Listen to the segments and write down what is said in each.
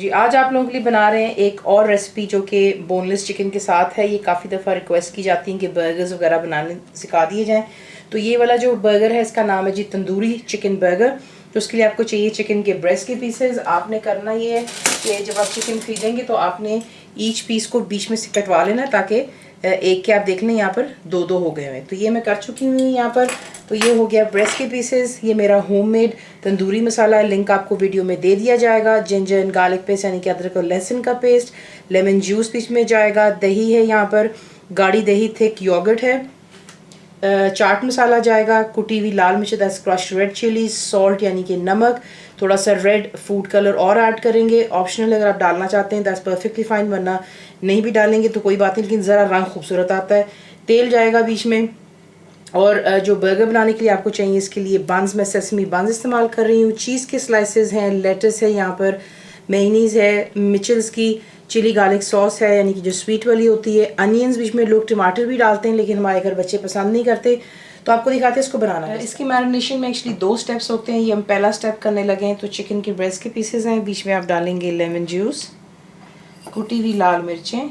जी, आज आप लोगों के लिए बना रहे हैं एक और रेसिपी जो कि बोनलेस चिकन के साथ है। ये काफ़ी दफ़ा रिक्वेस्ट की जाती है कि बर्गर्स वगैरह बनाने सिखा दिए जाएं। तो ये वाला जो बर्गर है इसका नाम है जी तंदूरी चिकन बर्गर। तो उसके लिए आपको चाहिए चिकन के ब्रेस्ट के पीसेस। आपने करना ये है कि जब आप चिकन खरीदेंगे तो आपने ईच पीस को बीच में से कटवा लेना ताकि एक के आप देख लें यहाँ पर दो दो हो गए हुए। तो ये मैं कर चुकी हूँ यहाँ पर। तो ये हो गया ब्रेस्ट के पीसेस। ये मेरा होममेड तंदूरी मसाला है, लिंक आपको वीडियो में दे दिया जाएगा। जिंजर एंड गार्लिक पेस्ट यानी कि अदरक और लहसुन का पेस्ट, लेमन जूस बीच में जाएगा, दही है यहाँ पर, गाढ़ी दही, थिक योगर्ट है, चाट मसाला जाएगा, कुटी हुई लाल मिर्च, that's crushed red chilli, salt यानी कि नमक, थोड़ा सा रेड फूड कलर और ऐड करेंगे। ऑप्शनल अगर आप डालना चाहते हैं दैट्स परफेक्टली फाइन, वरना नहीं भी डालेंगे तो कोई बात नहीं, लेकिन ज़रा रंग खूबसूरत आता है। तेल जाएगा बीच में। और जो बर्गर बनाने के लिए आपको चाहिए इसके लिए बंस, मैं सेसमी बंस इस्तेमाल कर रही हूँ। चीज़ के स्लाइसेस हैं, लेटस है यहाँ पर, मेयोनीज़ है, मिचल्स की चिली गार्लिक सॉस है यानी कि जो स्वीट वाली होती है, अनियंस, बीच में लोग टमाटर भी डालते हैं लेकिन हमारे घर बच्चे पसंद नहीं करते, तो आपको दिखाते हैं इसको बनाना है। इसकी मैरिनेशन में एक्चुअली 2 स्टेप्स होते हैं। ये हम पहला स्टेप करने लगे हैं। तो चिकन के ब्रेस्ट के पीसेस हैं, बीच में आप डालेंगे लेमन जूस, कुटी हुई लाल मिर्चें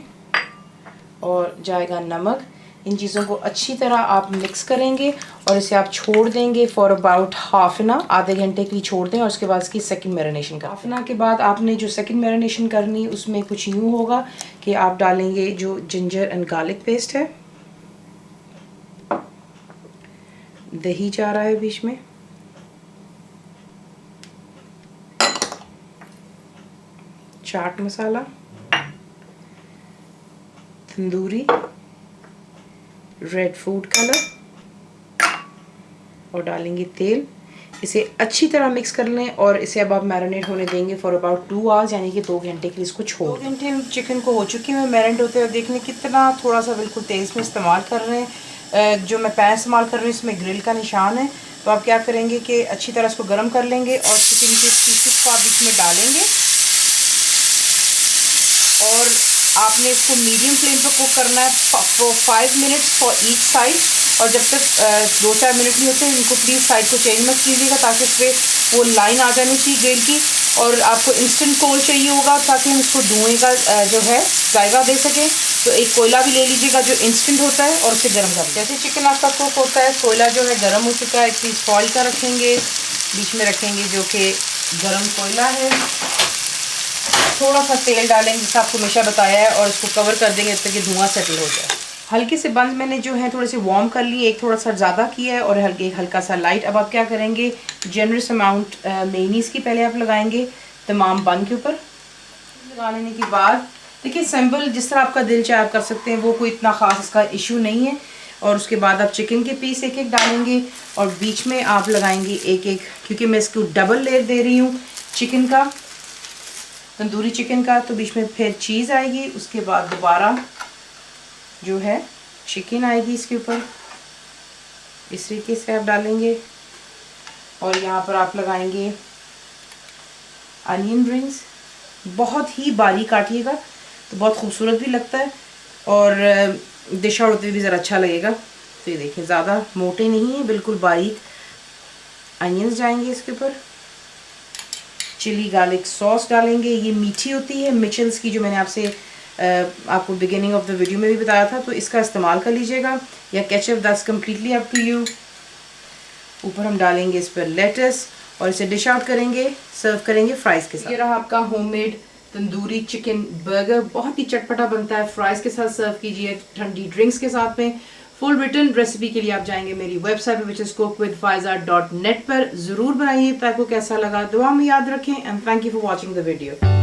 और जाएगा नमक। इन चीज़ों को अच्छी तरह आप मिक्स करेंगे और इसे आप छोड़ देंगे for about half an hour, आधे घंटे के लिए छोड़ दें। और उसके बाद इसकी सेकंड मैरिनेशन का हाफ एन आवर के बाद आपने जो सेकंड मैरिनेशन करनी उसमें कुछ यूँ होगा कि आप डालेंगे जो जिंजर एंड गार्लिक पेस्ट है, दही जा रहा है बीच में, chaat masala, tandoori red food colour और डालेंगे तेल। इसे अच्छी तरह मिक्स कर लें और इसे अब आप मैरिनेट होने देंगे फॉर अबाउट 2 आवर्स यानी कि 2 घंटे के लिए इसको छोड़। 2 घंटे चिकन को हो चुके हैं मैरिनेट होते हैं। देखने कितना थोड़ा सा बिल्कुल तेल में इस्तेमाल कर रहे हैं। जो मैं पैन इस्तेमाल कर रही हूँ इसमें ग्रिल का निशान है। तो आप क्या करेंगे कि अच्छी तरह इसको गर्म कर लेंगे और चिकन के पीसेस को आप बीच में डालेंगे और आपने इसको मीडियम फ्लेम पर कुक करना है for 5 minutes for each side. और जब तक 2-4 मिनट नहीं होते इनको प्लीज़ साइड को चेंज मत कीजिएगा ताकि इस पर वो लाइन आ जानी चाहिए ग्रिल की। और आपको इंस्टेंट कोल चाहिए होगा ताकि हम इसको धुएँ का जो है जायका दे सकें। तो एक कोयला भी ले लीजिएगा जो इंस्टेंट होता है और उसे गर्म कर। जैसे चिकन आपका कुक होता है, कोयला जो है गर्म हो चुका है, एक पीस फॉइल का रखेंगे, बीच में रखेंगे जो कि गर्म कोयला है, थोड़ा सा तेल डालेंगे जैसे आपको हमेशा बताया है और इसको कवर कर देंगे जब तक कि धुआं सेटल हो जाए। हल्के से बंद मैंने जो है थोड़े से वार्म कर लिए, एक थोड़ा सा ज़्यादा किया है और हल्का सा लाइट। अब आप क्या करेंगे, जनरस अमाउंट मेयोनीज़ की पहले आप लगाएंगे तमाम बन के ऊपर। लगा लेने के बाद देखिए सिंपल जिस तरह आपका दिल चाहे आप कर सकते हैं, वो कोई इतना ख़ास इसका इशू नहीं है। और उसके बाद आप चिकन के पीस एक एक डालेंगे और बीच में आप लगाएंगे एक एक, क्योंकि मैं इसको डबल लेयर दे रही हूँ चिकन का, तंदूरी चिकन का, तो बीच में फिर चीज़ आएगी। उसके बाद दोबारा जो है चिकन आएगी इसके ऊपर, इस तरीके से आप डालेंगे। और यहाँ पर आप लगाएंगे अनियन रिंग्स, बहुत ही बारीक काटिएगा तो बहुत खूबसूरत भी लगता है और डिश आउट होते भी ज़रा अच्छा लगेगा। तो ये देखिए ज़्यादा मोटे नहीं है, बिल्कुल बारीक अनियंस जाएंगे इसके ऊपर। चिली गार्लिक सॉस डालेंगे, ये मीठी होती है मिचल्स की, जो मैंने आपको बिगिनिंग ऑफ द वीडियो में भी बताया था, तो इसका इस्तेमाल कर लीजिएगा, या ketchup, that's completely up to you. ऊपर हम डालेंगे इस पर लेटस और इसे डिश आउट करेंगे, सर्व करेंगे फ्राइज़ के साथ। ये रहा आपका होममेड तंदूरी चिकन बर्गर, बहुत ही चटपटा बनता है। फ्राइज़ के साथ सर्व कीजिए, ठंडी ड्रिंक्स के साथ में। फुल रिटर्न रेसिपी के लिए आप जाएंगे मेरी वेबसाइट पर, विच इज़ cookwithfaiza.net पर। ज़रूर बनाइए, आपको कैसा लगा दुआ में याद रखें। And thank you for watching the video.